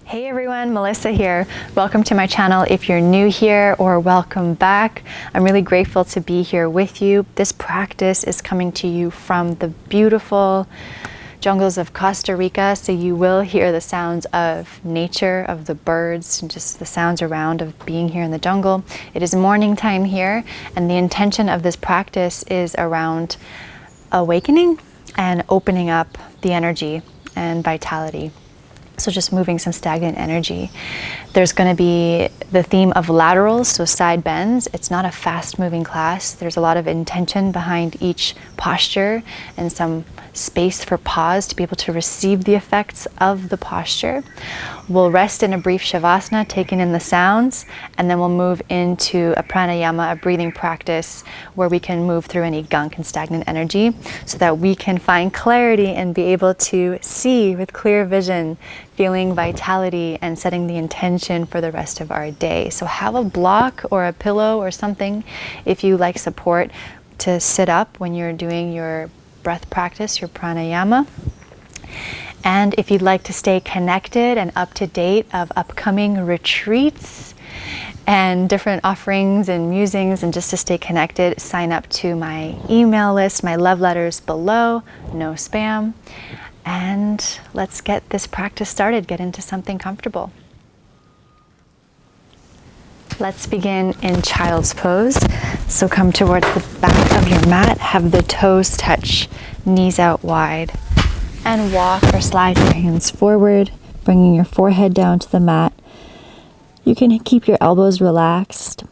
Hey everyone, Melissa here. Welcome to my channel if you're new here, or welcome back. I'm really grateful to be here with you. This practice is coming to you from the beautiful jungles of Costa Rica, so you will hear the sounds of nature, of the birds, and just the sounds around of being here in the jungle. It is morning time here, and the intention of this practice is around awakening and opening up the energy and vitality. So just moving some stagnant energy. There's going to be the theme of laterals, so side bends. It's not a fast moving class. There's a lot of intention behind each posture and some space for pause to be able to receive the effects of the posture. We'll rest in a brief shavasana, taking in the sounds, and then we'll move into a pranayama, a breathing practice where we can move through any gunk and stagnant energy so that we can find clarity and be able to see with clear vision, feeling vitality and setting the intention for the rest of our day. So have a block or a pillow or something if you like support to sit up when you're doing your breath practice, your pranayama. And if you'd like to stay connected and up to date of upcoming retreats and different offerings and musings, and just to stay connected, sign up to my email list, my love letters below, no spam. And let's get this practice started, get into something comfortable. Let's begin in child's pose. So come towards the back of your mat, have the toes touch, knees out wide, and walk or slide your hands forward, bringing your forehead down to the mat. You can keep your elbows relaxed,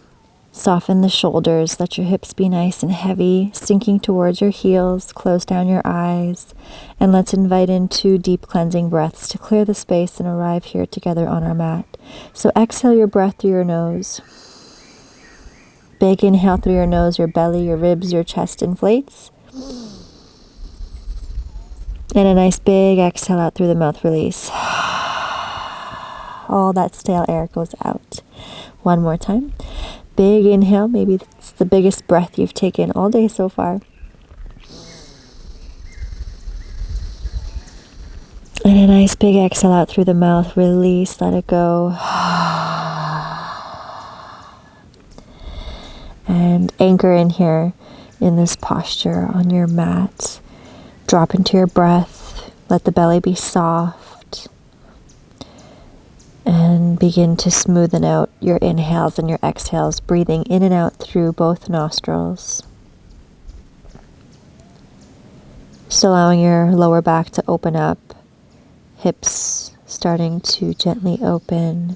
soften the shoulders, let your hips be nice and heavy, sinking towards your heels, close down your eyes, and let's invite in 2 deep cleansing breaths to clear the space and arrive here together on our mat. So exhale your breath through your nose. Big inhale through your nose, your belly, your ribs, your chest inflates. And a nice big exhale out through the mouth, release. All that stale air goes out. One more time. Big inhale, maybe it's the biggest breath you've taken all day so far. And a nice big exhale out through the mouth, release, let it go. And anchor in here in this posture on your mat. Drop into your breath, let the belly be soft. And begin to smoothen out your inhales and your exhales, breathing in and out through both nostrils. Just allowing your lower back to open up, hips starting to gently open.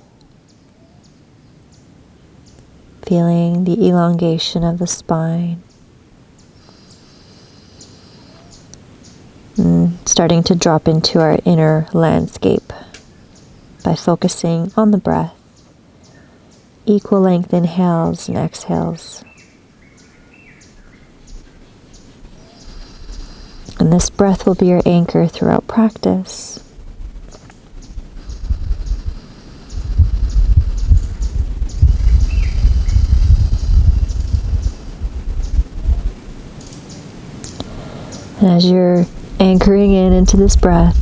Feeling the elongation of the spine. And starting to drop into our inner landscape by focusing on the breath. Equal length inhales and exhales. And this breath will be your anchor throughout practice. And as you're anchoring into this breath,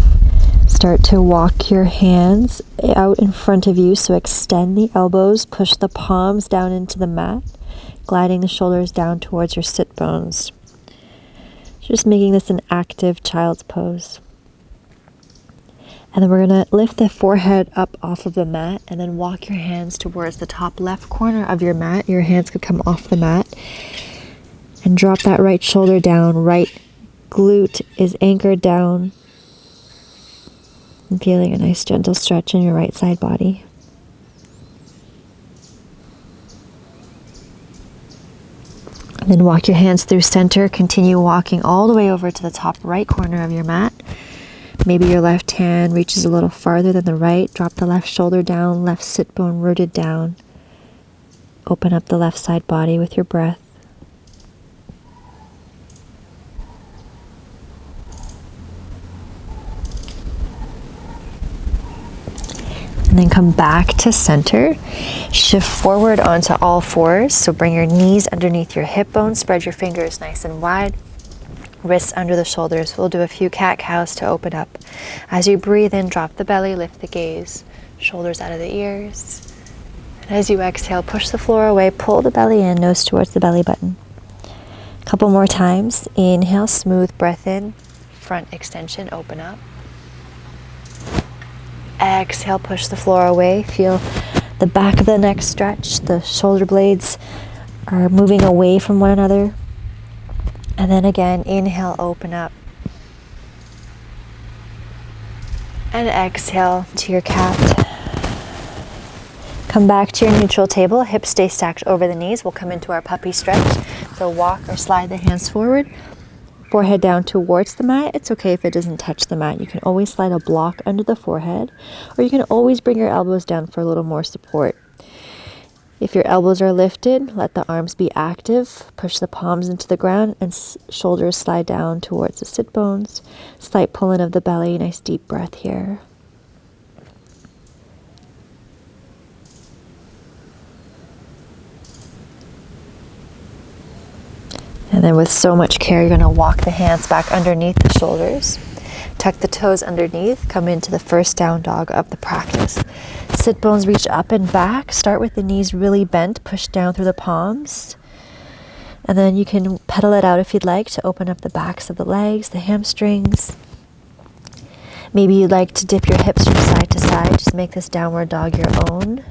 start to walk your hands out in front of you. So extend the elbows, push the palms down into the mat, gliding the shoulders down towards your sit bones. Just making this an active child's pose. And then we're going to lift the forehead up off of the mat and then walk your hands towards the top left corner of your mat. Your hands could come off the mat. And drop that right shoulder down, right glute is anchored down, and feeling a nice gentle stretch in your right side body. And then walk your hands through center, continue walking all the way over to the top right corner of your mat. Maybe your left hand reaches a little farther than the right. Drop the left shoulder down, left sit bone rooted down. Open up the left side body with your breath. And then come back to center. Shift forward onto all fours. So bring your knees underneath your hip bones. Spread your fingers nice and wide. Wrists under the shoulders. We'll do a few cat-cows to open up. As you breathe in, drop the belly, lift the gaze. Shoulders out of the ears. And as you exhale, push the floor away, pull the belly in, nose towards the belly button. A couple more times. Inhale, smooth breath in. Front extension, open up. Exhale, push the floor away. Feel the back of the neck stretch. The shoulder blades are moving away from one another. And then again, inhale, open up. And exhale to your cat. Come back to your neutral table. Hips stay stacked over the knees. We'll come into our puppy stretch. So walk or slide the hands forward. Forehead down towards the mat. It's okay if it doesn't touch the mat. You can always slide a block under the forehead. Or you can always bring your elbows down for a little more support. If your elbows are lifted, let the arms be active. Push the palms into the ground and shoulders slide down towards the sit bones. Slight pull in of the belly. Nice deep breath here. And then with so much care, you're going to walk the hands back underneath the shoulders. Tuck the toes underneath. Come into the first down dog of the practice. Sit bones reach up and back. Start with the knees really bent. Push down through the palms. And then you can pedal it out if you'd like to open up the backs of the legs, the hamstrings. Maybe you'd like to dip your hips from side to side. Just make this downward dog your own.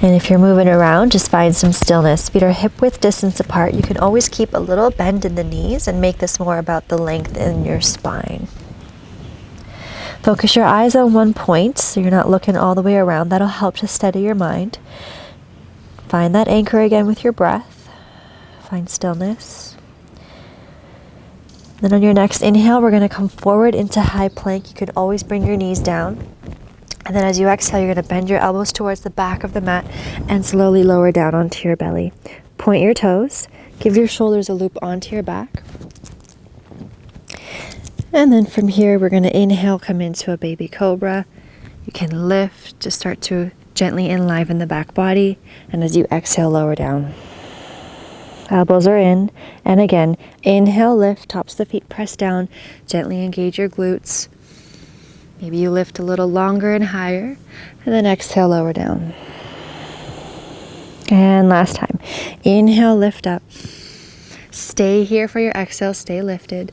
And if you're moving around, just find some stillness. Feet are hip width distance apart. You can always keep a little bend in the knees and make this more about the length in your spine. Focus your eyes on one point so you're not looking all the way around. That'll help to steady your mind. Find that anchor again with your breath. Find stillness. Then on your next inhale, we're going to come forward into high plank. You can always bring your knees down. And then as you exhale, you're going to bend your elbows towards the back of the mat and slowly lower down onto your belly. Point your toes. Give your shoulders a loop onto your back. And then from here, we're going to inhale, come into a baby cobra. You can lift, just start to gently enliven the back body. And as you exhale, lower down. Elbows are in. And again, inhale, lift, tops of the feet press down. Gently engage your glutes. Maybe you lift a little longer and higher, and then exhale, lower down. And last time. Inhale, lift up. Stay here for your exhale, stay lifted.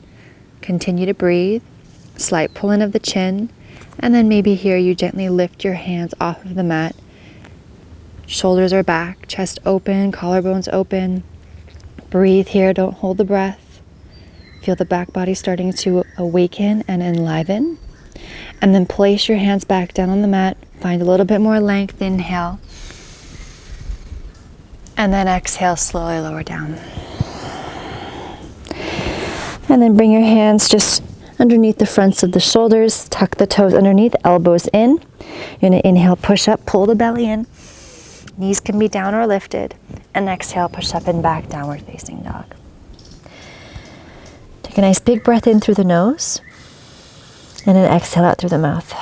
Continue to breathe. Slight pull in of the chin, and then maybe here you gently lift your hands off of the mat. Shoulders are back, chest open, collarbones open. Breathe here, don't hold the breath. Feel the back body starting to awaken and enliven. And then place your hands back down on the mat. Find a little bit more length. Inhale. And then exhale, slowly lower down. And then bring your hands just underneath the fronts of the shoulders. Tuck the toes underneath, elbows in. You're going to inhale, push up, pull the belly in. Knees can be down or lifted. And exhale, push up and back, downward facing dog. Take a nice big breath in through the nose. And then exhale out through the mouth.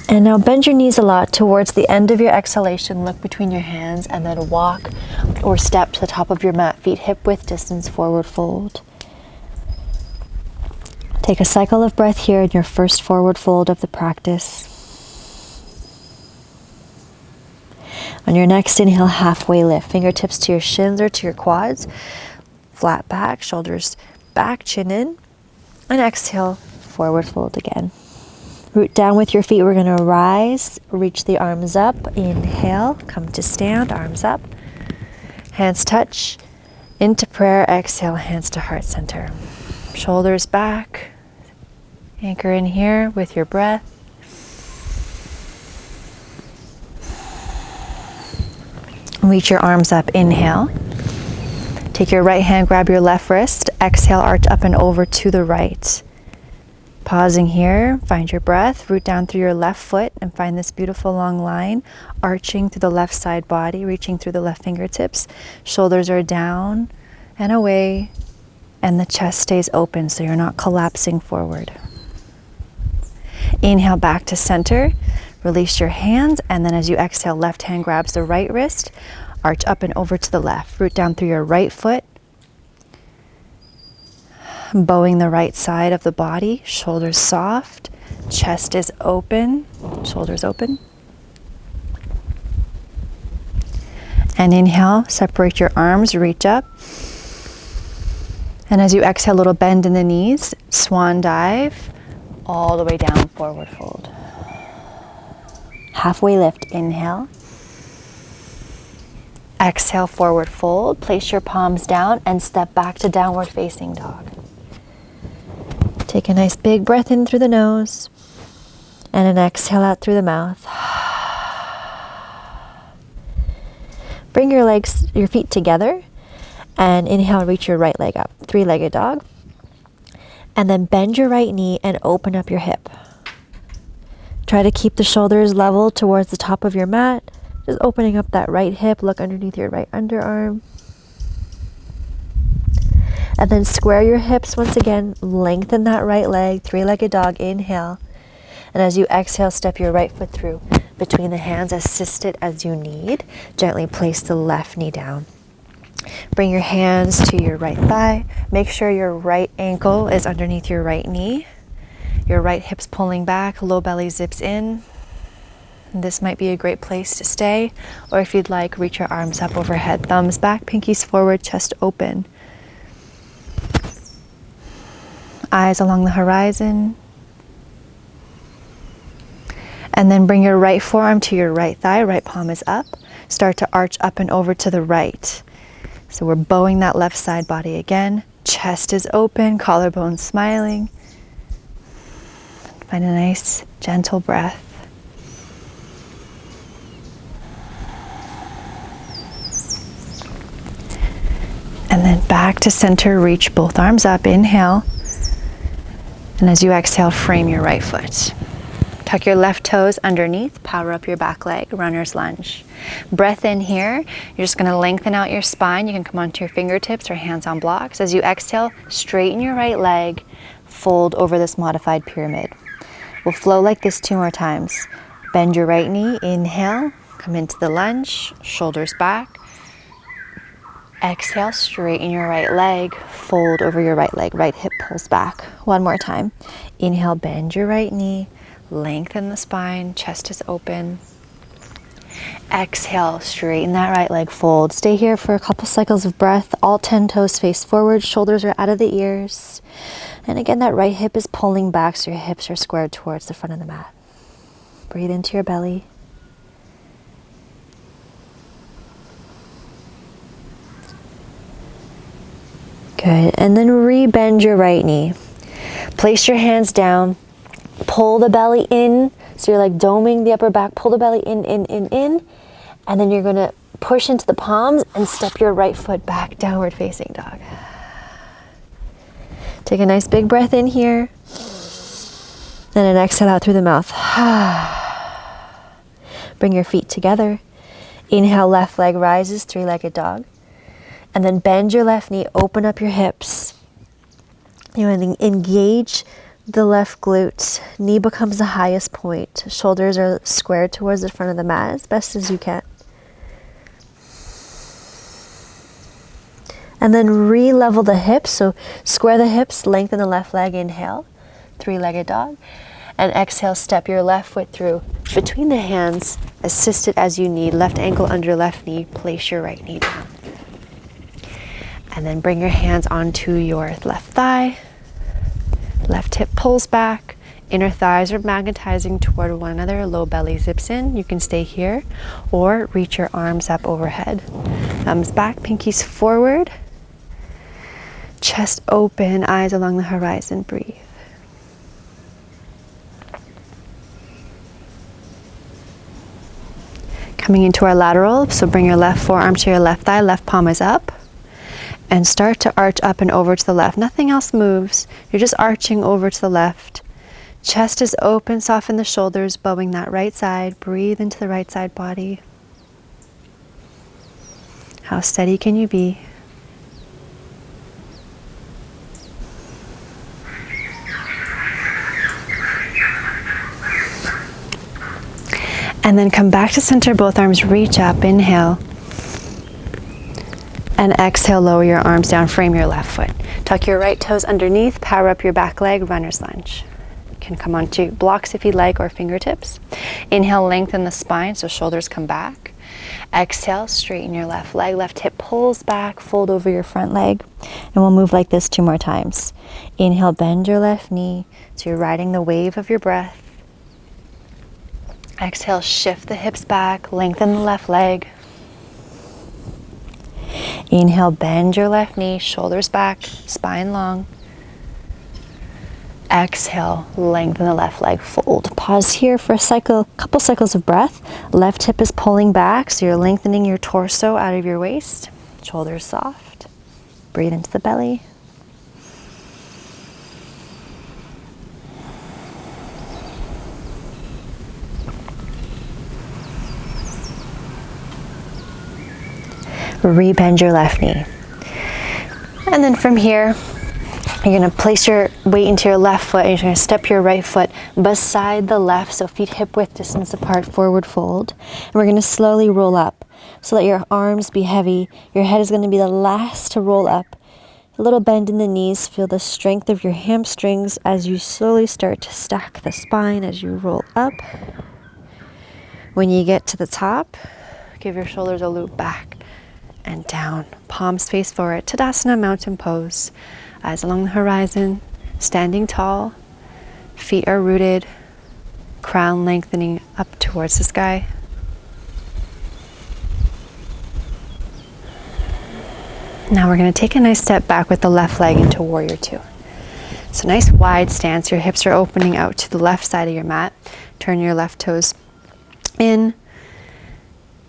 And now bend your knees a lot towards the end of your exhalation. Look between your hands and then walk or step to the top of your mat. Feet hip width distance, forward fold. Take a cycle of breath here in your first forward fold of the practice. On your next inhale, halfway lift. Fingertips to your shins or to your quads. Flat back, shoulders back, chin in, and exhale, forward fold again. Root down with your feet. We're going to rise, reach the arms up. Inhale, come to stand, arms up. Hands touch, into prayer. Exhale, hands to heart center. Shoulders back. Anchor in here with your breath. Reach your arms up, inhale. Take your right hand, grab your left wrist. Exhale, arch up and over to the right. Pausing here, find your breath. Root down through your left foot and find this beautiful long line, arching through the left side body, reaching through the left fingertips. Shoulders are down and away, and the chest stays open so you're not collapsing forward. Inhale back to center. Release your hands, and then as you exhale, left hand grabs the right wrist. Arch up and over to the left. Root down through your right foot. Bowing the right side of the body. Shoulders soft. Chest is open. Shoulders open. And inhale, separate your arms, reach up. And as you exhale, a little bend in the knees. Swan dive. All the way down, forward fold. Halfway lift, inhale. Exhale, forward fold. Place your palms down and step back to downward facing dog. Take a nice big breath in through the nose and an exhale out through the mouth. Bring your feet together and inhale, reach your right leg up, three-legged dog. And then bend your right knee and open up your hip. Try to keep the shoulders level towards the top of your mat. Just opening up that right hip, look underneath your right underarm. And then square your hips once again, lengthen that right leg, three-legged dog, inhale. And as you exhale, step your right foot through between the hands, assist it as you need. Gently place the left knee down. Bring your hands to your right thigh. Make sure your right ankle is underneath your right knee. Your right hip's pulling back, low belly zips in. This might be a great place to stay. Or if you'd like, reach your arms up overhead, thumbs back, pinkies forward, chest open. Eyes along the horizon. And then bring your right forearm to your right thigh, right palm is up. Start to arch up and over to the right. So we're bowing that left side body again. Chest is open, collarbone smiling. Find a nice, gentle breath. And then back to center, reach both arms up, inhale. And as you exhale, frame your right foot. Tuck your left toes underneath, power up your back leg, runner's lunge. Breath in here, you're just gonna lengthen out your spine. You can come onto your fingertips or hands on blocks. As you exhale, straighten your right leg, fold over this modified pyramid. We'll flow like this 2 more times. Bend your right knee, inhale, come into the lunge, shoulders back. Exhale, straighten your right leg, fold over your right leg, right hip pulls back. 1 more time. Inhale, bend your right knee, lengthen the spine, chest is open. Exhale, straighten that right leg, fold. Stay here for a couple cycles of breath. All 10 toes face forward, shoulders are out of the ears. And again, that right hip is pulling back so your hips are squared towards the front of the mat. Breathe into your belly. Good, and then re-bend your right knee. Place your hands down, pull the belly in, so you're like doming the upper back, pull the belly in, and then you're gonna push into the palms and step your right foot back, downward facing dog. Take a nice big breath in here, and an exhale out through the mouth. Bring your feet together. Inhale, left leg rises, three-legged dog. And then bend your left knee, open up your hips. You want to engage the left glute. Knee becomes the highest point. Shoulders are squared towards the front of the mat as best as you can. And then re-level the hips. So square the hips, lengthen the left leg, inhale, three-legged dog. And exhale, step your left foot through between the hands, assist it as you need. Left ankle under left knee, place your right knee down. And then bring your hands onto your left thigh. Left hip pulls back. Inner thighs are magnetizing toward one another. Low belly zips in. You can stay here or reach your arms up overhead. Thumbs back, pinkies forward. Chest open, eyes along the horizon. Breathe. Coming into our lateral, so bring your left forearm to your left thigh, left palm is up. And start to arch up and over to the left. Nothing else moves. You're just arching over to the left. Chest is open, soften the shoulders, bowing that right side. Breathe into the right side body. How steady can you be? And then come back to center, both arms reach up, inhale. And exhale, lower your arms down, frame your left foot. Tuck your right toes underneath, power up your back leg, runner's lunge. You can come onto blocks if you like, or fingertips. Inhale, lengthen the spine so shoulders come back. Exhale, straighten your left leg, left hip pulls back, fold over your front leg. And we'll move like this 2 more times. Inhale, bend your left knee so you're riding the wave of your breath. Exhale, shift the hips back, lengthen the left leg. Inhale, bend your left knee, shoulders back, spine long. Exhale, lengthen the left leg, fold. Pause here for a cycle, couple cycles of breath. Left hip is pulling back, so you're lengthening your torso out of your waist. Shoulders soft. Breathe into the belly. Rebend your left knee. And then from here, you're going to place your weight into your left foot and you're going to step your right foot beside the left, so feet hip width distance apart, forward fold. And we're going to slowly roll up so that your arms be heavy. Your head is going to be the last to roll up. A little bend in the knees, feel the strength of your hamstrings as you slowly start to stack the spine as you roll up. When you get to the top, give your shoulders a loop back and down. Palms face forward, Tadasana, mountain pose. Eyes along the horizon, standing tall. Feet are rooted, crown lengthening up towards the sky. Now we're going to take a nice step back with the left leg into Warrior Two. So nice wide stance, your hips are opening out to the left side of your mat. Turn your left toes in.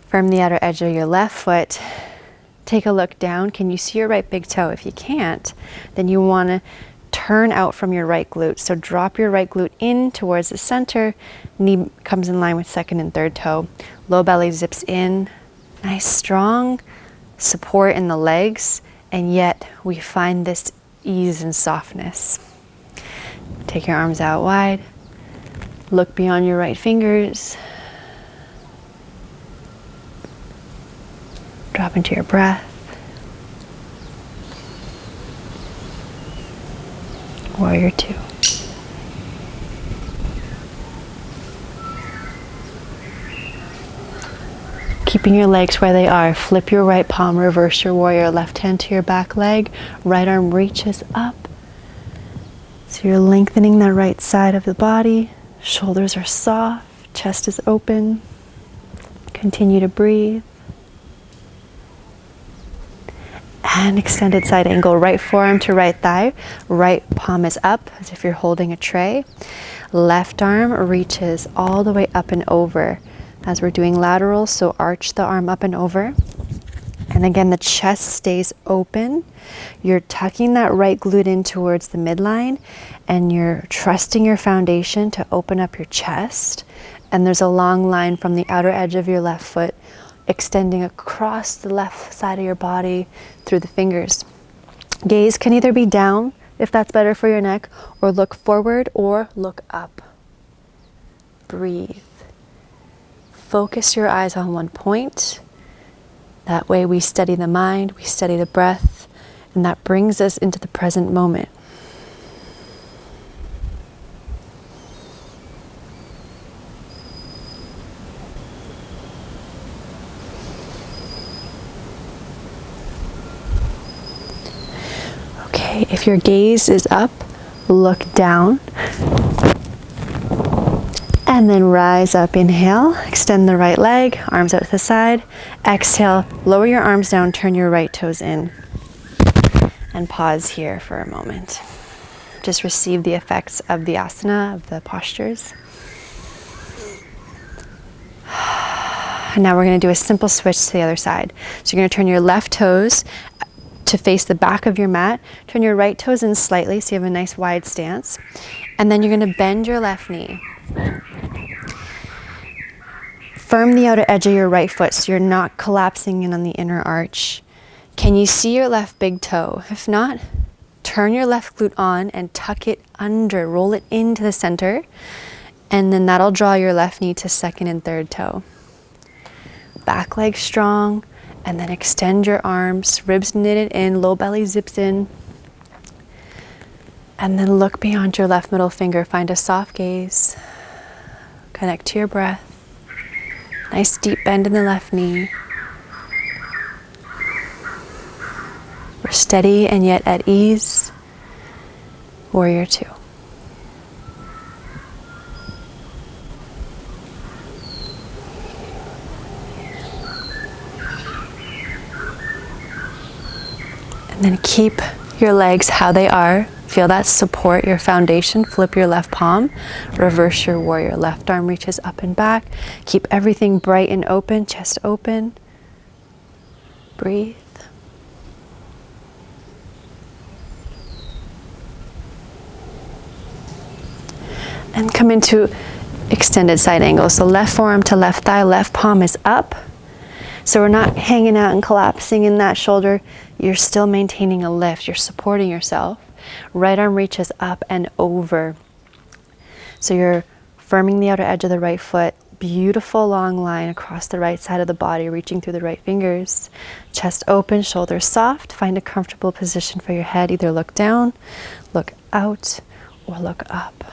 Firm the outer edge of your left foot. Take a look down. Can you see your right big toe? If you can't, then you want to turn out from your right glute. So drop your right glute in towards the center. Knee comes in line with second and third toe. Low belly zips in. Nice strong support in the legs, and yet we find this ease and softness. Take your arms out wide. Look beyond your right fingers. Drop into your breath. Warrior Two. Keeping your legs where they are, flip your right palm, reverse your warrior, left hand to your back leg, right arm reaches up. So you're lengthening the right side of the body, shoulders are soft, chest is open. Continue to breathe. And extended side angle, right forearm to right thigh, right palm is up as if you're holding a tray. Left arm reaches all the way up and over as we're doing laterals, so arch the arm up and over. And again, the chest stays open. You're tucking that right glute in towards the midline, and you're trusting your foundation to open up your chest. And there's a long line from the outer edge of your left foot extending across the left side of your body through the fingers. Gaze can either be down, if that's better for your neck, or look forward or look up. Breathe. Focus your eyes on one point. That way we steady the mind, we steady the breath, and that brings us into the present moment. Okay, if your gaze is up, look down. And then rise up, inhale, extend the right leg, arms out to the side. Exhale, lower your arms down, turn your right toes in. And pause here for a moment. Just receive the effects of the asana, of the postures. And now we're going to do a simple switch to the other side. So you're going to turn your left toes to face the back of your mat. Turn your right toes in slightly so you have a nice wide stance. And then you're going to bend your left knee. Firm the outer edge of your right foot so you're not collapsing in on the inner arch. Can you see your left big toe? If not, turn your left glute on and tuck it under. Roll it into the center And then that'll draw your left knee to second and third toe. Back leg strong, and then extend your arms, ribs knitted in, low belly zips in. And then look beyond your left middle finger, find a soft gaze. Connect to your breath. Nice deep bend in the left knee. We're steady and yet at ease. Warrior two. And then keep your legs how they are. Feel that support your foundation. Flip your left palm. Reverse your warrior. Left arm reaches up and back. Keep everything bright and open. Chest open. Breathe. And come into extended side angle. So left forearm to left thigh. Left palm is up. So we're not hanging out and collapsing in that shoulder. You're still maintaining a lift. You're supporting yourself. Right arm reaches up and over. So you're firming the outer edge of the right foot. Beautiful long line across the right side of the body, reaching through the right fingers. Chest open, shoulders soft. Find a comfortable position for your head. Either look down, look out, or look up.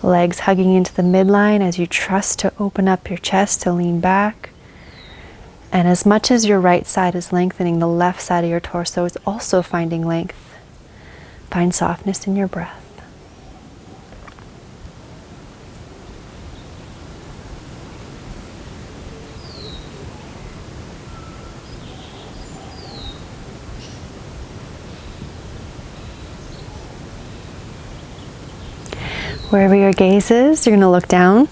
Legs hugging into the midline as you trust to open up your chest to lean back. And as much as your right side is lengthening, the left side of your torso is also finding length. Find softness in your breath. Wherever your gaze is, you're going to look down.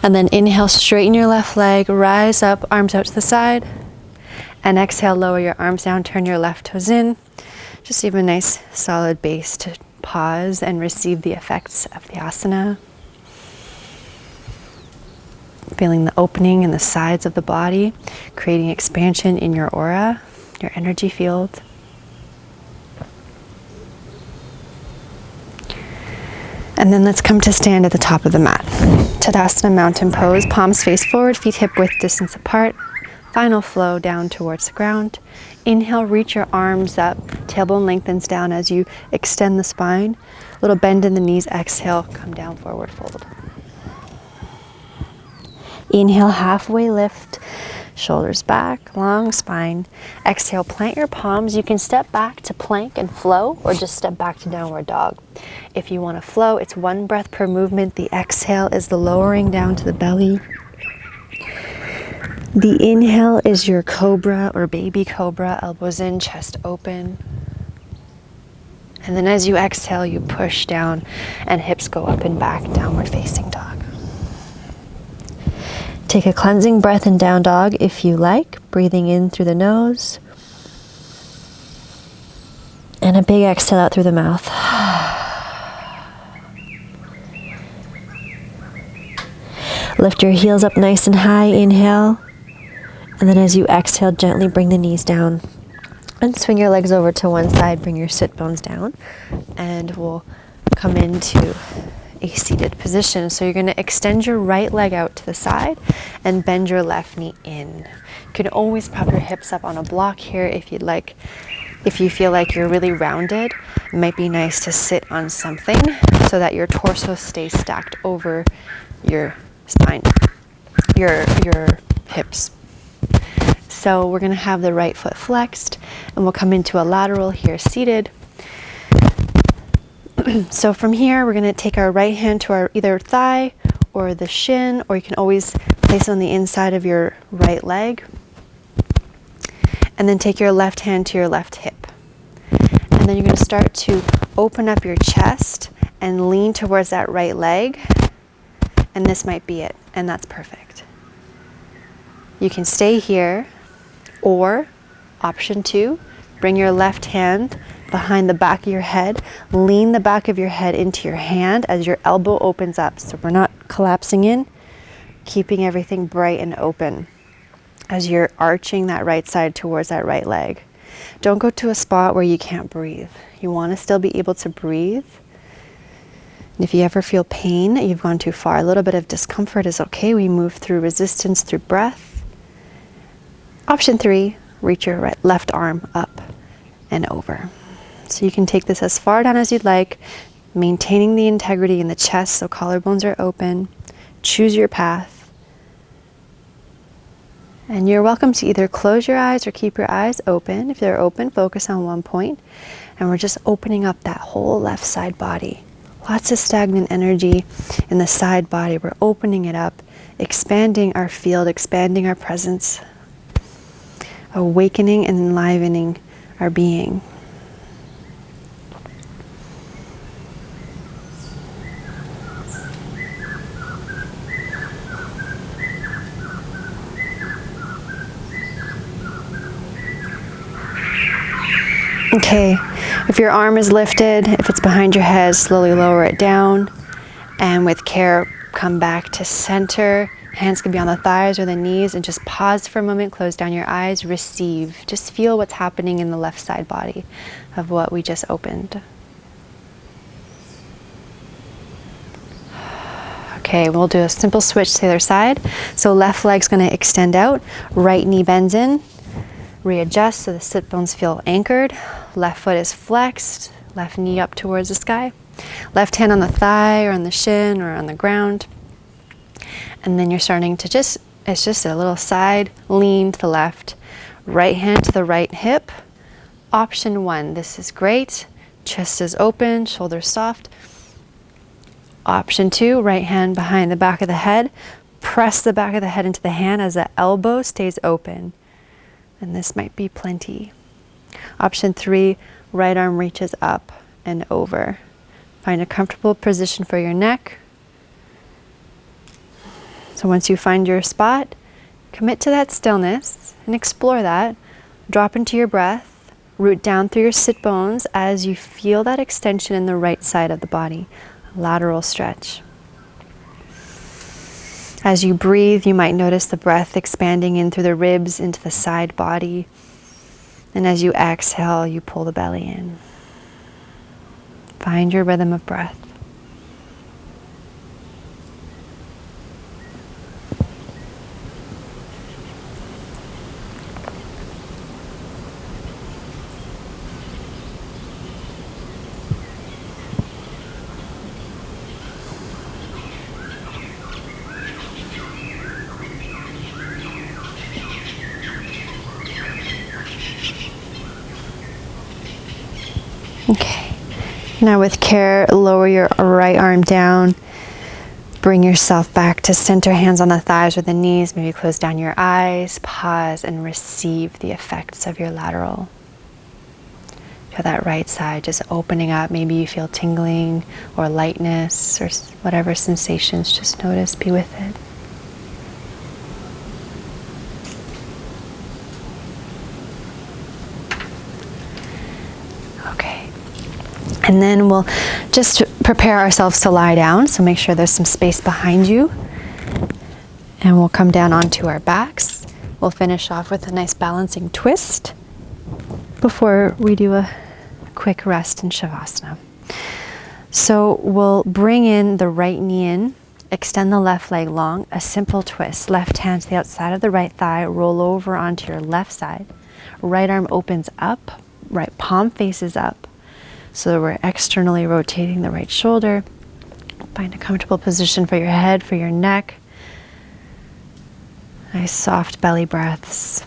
And then inhale, straighten your left leg, rise up, arms out to the side. And exhale, lower your arms down, turn your left toes in. Just leave a nice solid base to pause and receive the effects of the asana. Feeling the opening in the sides of the body, creating expansion in your aura, your energy field. And then let's come to stand at the top of the mat. Tadasana, mountain pose, palms face forward, feet hip width distance apart. Final flow down towards the ground. Inhale, reach your arms up, tailbone lengthens down as you extend the spine. Little bend in the knees, exhale, come down, forward fold. Inhale, halfway lift, shoulders back, long spine. Exhale, plant your palms. You can step back to plank and flow, or just step back to downward dog. If you want to flow, it's one breath per movement. The exhale is the lowering down to the belly. The inhale is your cobra or baby cobra, elbows in, chest open. And then as you exhale, you push down and hips go up and back, downward facing dog. Take a cleansing breath in down dog if you like, breathing in through the nose. And a big exhale out through the mouth. Lift your heels up nice and high, inhale. And then as you exhale, gently bring the knees down. And swing your legs over to one side, bring your sit bones down. And we'll come into a seated position. So you're going to extend your right leg out to the side and bend your left knee in. You can always prop your hips up on a block here if you'd like. If you feel like you're really rounded, it might be nice to sit on something so that your torso stays stacked over your spine, your hips. So we're going to have the right foot flexed and we'll come into a lateral here seated. So from here, we're going to take our right hand to our either thigh or the shin, or you can always place it on the inside of your right leg. And then take your left hand to your left hip. And then you're going to start to open up your chest and lean towards that right leg. And this might be it, and that's perfect. You can stay here, or option 2, bring your left hand behind the back of your head, lean the back of your head into your hand as your elbow opens up. So we're not collapsing in, keeping everything bright and open as you're arching that right side towards that right leg. Don't go to a spot where you can't breathe. You want to still be able to breathe. And if you ever feel pain, you've gone too far, a little bit of discomfort is okay. We move through resistance through breath. Option 3, reach your left arm up and over. So you can take this as far down as you'd like, maintaining the integrity in the chest so collarbones are open. Choose your path. And you're welcome to either close your eyes or keep your eyes open. If they're open, focus on one point. And we're just opening up that whole left side body. Lots of stagnant energy in the side body. We're opening it up, expanding our field, expanding our presence, awakening and enlivening our being. Okay, if your arm is lifted, if it's behind your head, slowly lower it down. And with care, come back to center. Hands can be on the thighs or the knees, and just pause for a moment, close down your eyes, receive. Just feel what's happening in the left side body of what we just opened. Okay, we'll do a simple switch to the other side. So left leg's gonna extend out, right knee bends in. Readjust so the sit bones feel anchored. Left foot is flexed, left knee up towards the sky. Left hand on the thigh or on the shin or on the ground. And then you're starting to it's just a little side lean to the left. Right hand to the right hip. Option 1, this is great. Chest is open, shoulders soft. Option 2, right hand behind the back of the head. Press the back of the head into the hand as the elbow stays open. And this might be plenty. Option 3, right arm reaches up and over. Find a comfortable position for your neck. So once you find your spot, commit to that stillness and explore that. Drop into your breath, root down through your sit bones as you feel that extension in the right side of the body, lateral stretch. As you breathe, you might notice the breath expanding in through the ribs into the side body. And as you exhale, you pull the belly in. Find your rhythm of breath. Okay, now with care, lower your right arm down. Bring yourself back to center, hands on the thighs or the knees. Maybe close down your eyes, pause, and receive the effects of your lateral. Feel that right side just opening up. Maybe you feel tingling or lightness or whatever sensations. Just notice, be with it. And then we'll just prepare ourselves to lie down. So make sure there's some space behind you. And we'll come down onto our backs. We'll finish off with a nice balancing twist before we do a quick rest in Shavasana. So we'll bring in the right knee in, extend the left leg long, a simple twist. Left hand to the outside of the right thigh, roll over onto your left side. Right arm opens up, right palm faces up. So we're externally rotating the right shoulder. Find a comfortable position for your head, for your neck. Nice soft belly breaths.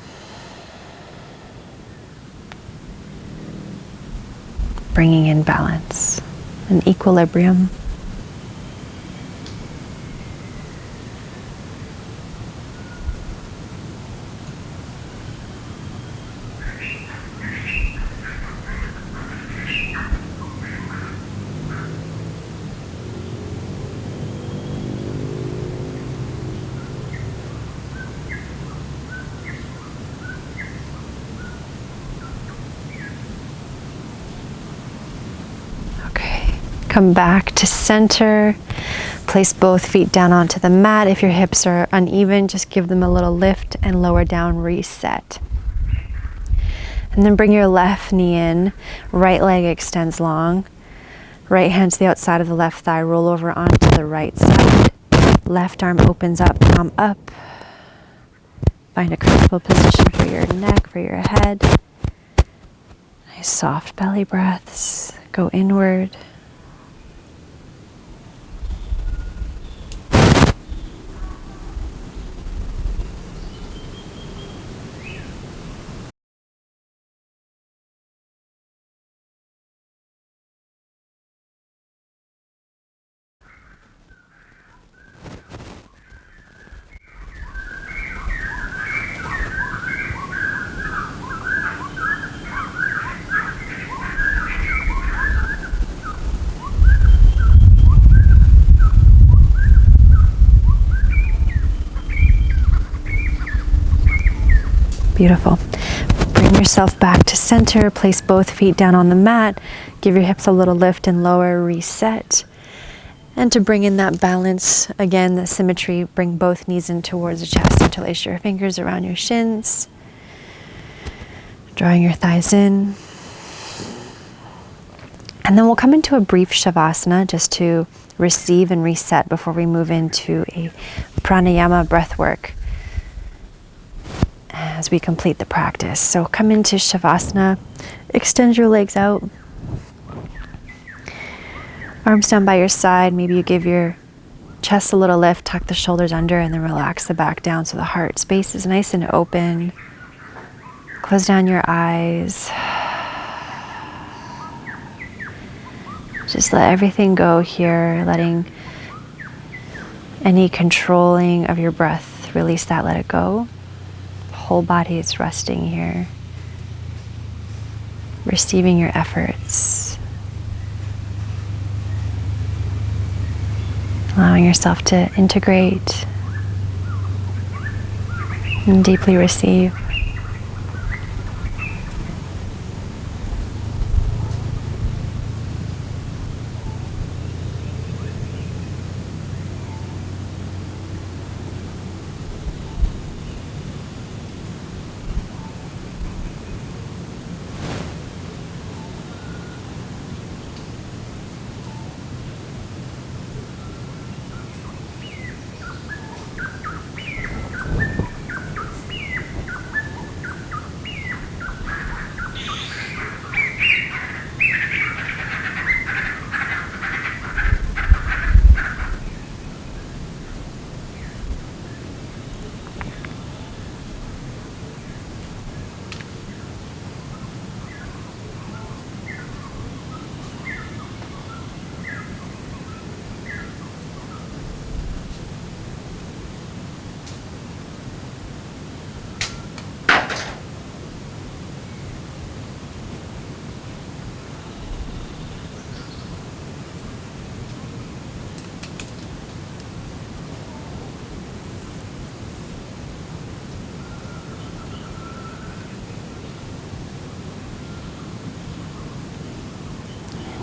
Bringing in balance and equilibrium. Come back to center. Place both feet down onto the mat. If your hips are uneven, just give them a little lift and lower down, reset. And then bring your left knee in. Right leg extends long. Right hand to the outside of the left thigh, roll over onto the right side. Left arm opens up, palm up. Find a comfortable position for your neck, for your head. Nice soft belly breaths. Go inward. Beautiful. Bring yourself back to center. Place both feet down on the mat. Give your hips a little lift and lower. Reset. And to bring in that balance, again, the symmetry, bring both knees in towards the chest. Interlace your fingers around your shins. Drawing your thighs in. And then we'll come into a brief shavasana just to receive and reset before we move into a pranayama breath work as we complete the practice. So come into shavasana, extend your legs out, arms down by your side. Maybe you give your chest a little lift, tuck the shoulders under, and then relax the back down so the heart space is nice and open. Close down your eyes. Just let everything go here, letting any controlling of your breath, release that, let it go. Whole body is resting here, receiving your efforts, allowing yourself to integrate and deeply receive.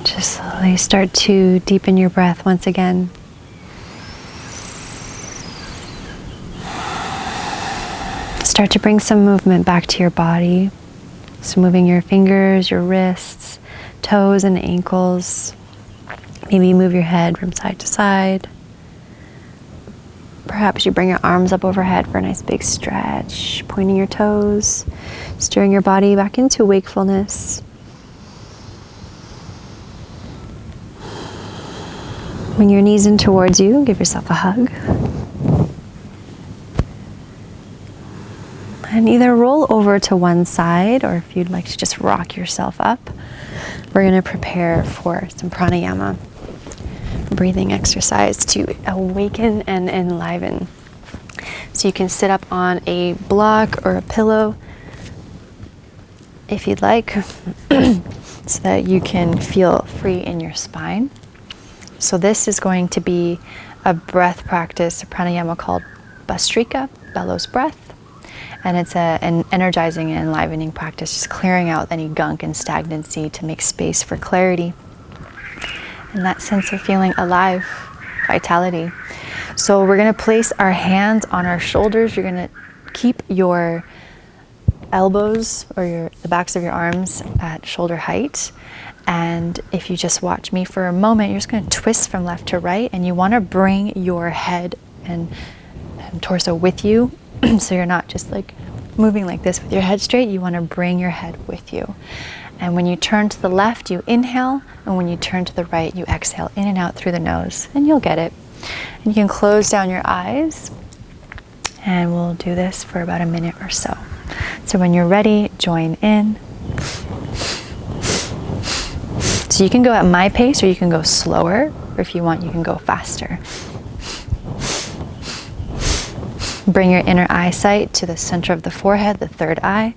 Just slowly start to deepen your breath once again. Start to bring some movement back to your body. So moving your fingers, your wrists, toes and ankles. Maybe move your head from side to side. Perhaps you bring your arms up overhead for a nice big stretch, pointing your toes, steering your body back into wakefulness. Bring your knees in towards you, give yourself a hug. And either roll over to one side, or if you'd like to just rock yourself up, we're going to prepare for some pranayama breathing exercise to awaken and enliven. So you can sit up on a block or a pillow if you'd like, so that you can feel free in your spine. So this is going to be a breath practice, a pranayama called Bastrika, bellows breath. And it's an energizing and enlivening practice, just clearing out any gunk and stagnancy to make space for clarity and that sense of feeling alive, vitality. So we're going to place our hands on our shoulders. You're going to keep your elbows or the backs of your arms at shoulder height. And if you just watch me for a moment, you're just going to twist from left to right, and you want to bring your head and torso with you. So you're not just like moving like this with your head straight. You want to bring your head with you. And when you turn to the left, you inhale, and when you turn to the right, you exhale in and out through the nose, and you'll get it. And you can close down your eyes, and we'll do this for about a minute or so. So when you're ready, join in. So you can go at my pace, or you can go slower, or if you want, you can go faster. Bring your inner eyesight to the center of the forehead, the third eye.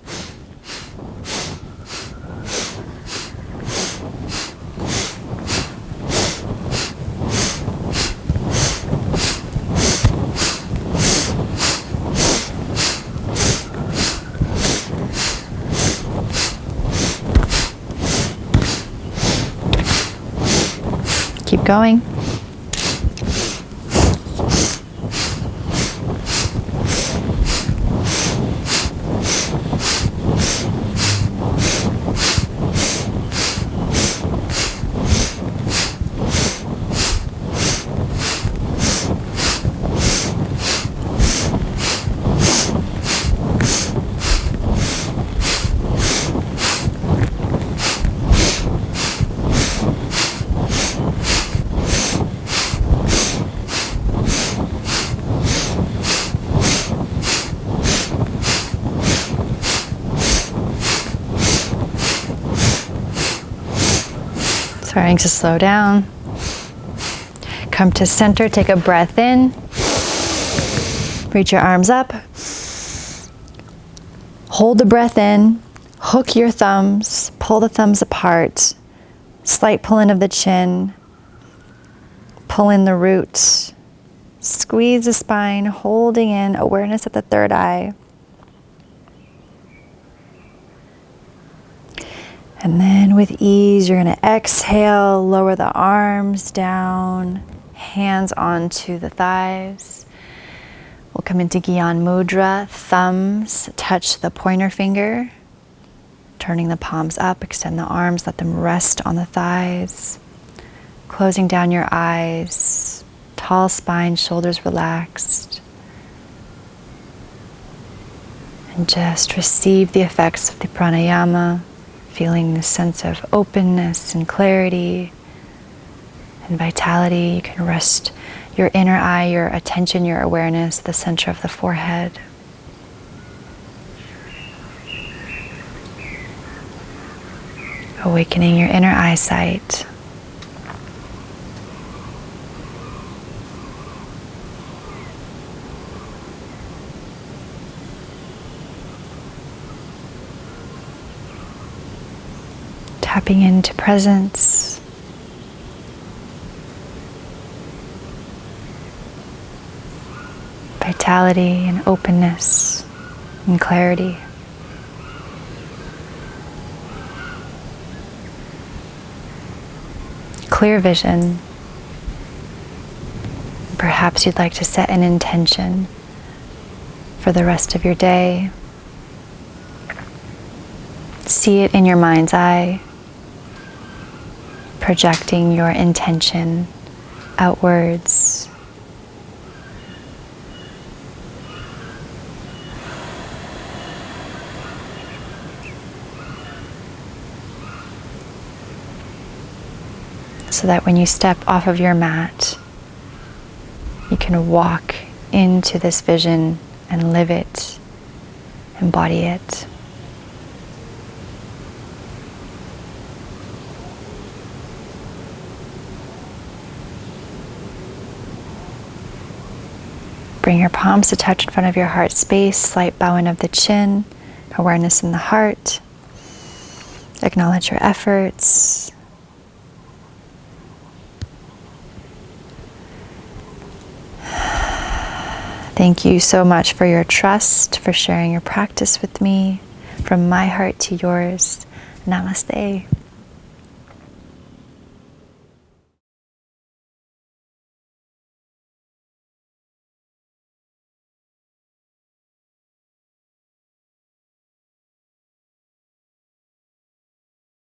Keep going. Starting to slow down. Come to center, take a breath in. Reach your arms up. Hold the breath in. Hook your thumbs. Pull the thumbs apart. Slight pull in of the chin. Pull in the root. Squeeze the spine, holding in awareness at the third eye. And then with ease, you're going to exhale, lower the arms down, hands onto the thighs. We'll come into Gyan Mudra, thumbs touch the pointer finger, turning the palms up, extend the arms, let them rest on the thighs. Closing down your eyes, tall spine, shoulders relaxed. And just receive the effects of the pranayama. Feeling this sense of openness and clarity and vitality. You can rest your inner eye, your attention, your awareness at the center of the forehead. Awakening your inner eyesight. Tapping into presence. Vitality and openness and clarity. Clear vision. Perhaps you'd like to set an intention for the rest of your day. See it in your mind's eye. Projecting your intention outwards. So that when you step off of your mat, you can walk into this vision and live it, embody it. Bring your palms to touch in front of your heart space, slight bowing of the chin, awareness in the heart. Acknowledge your efforts. Thank you so much for your trust, for sharing your practice with me. From my heart to yours, namaste.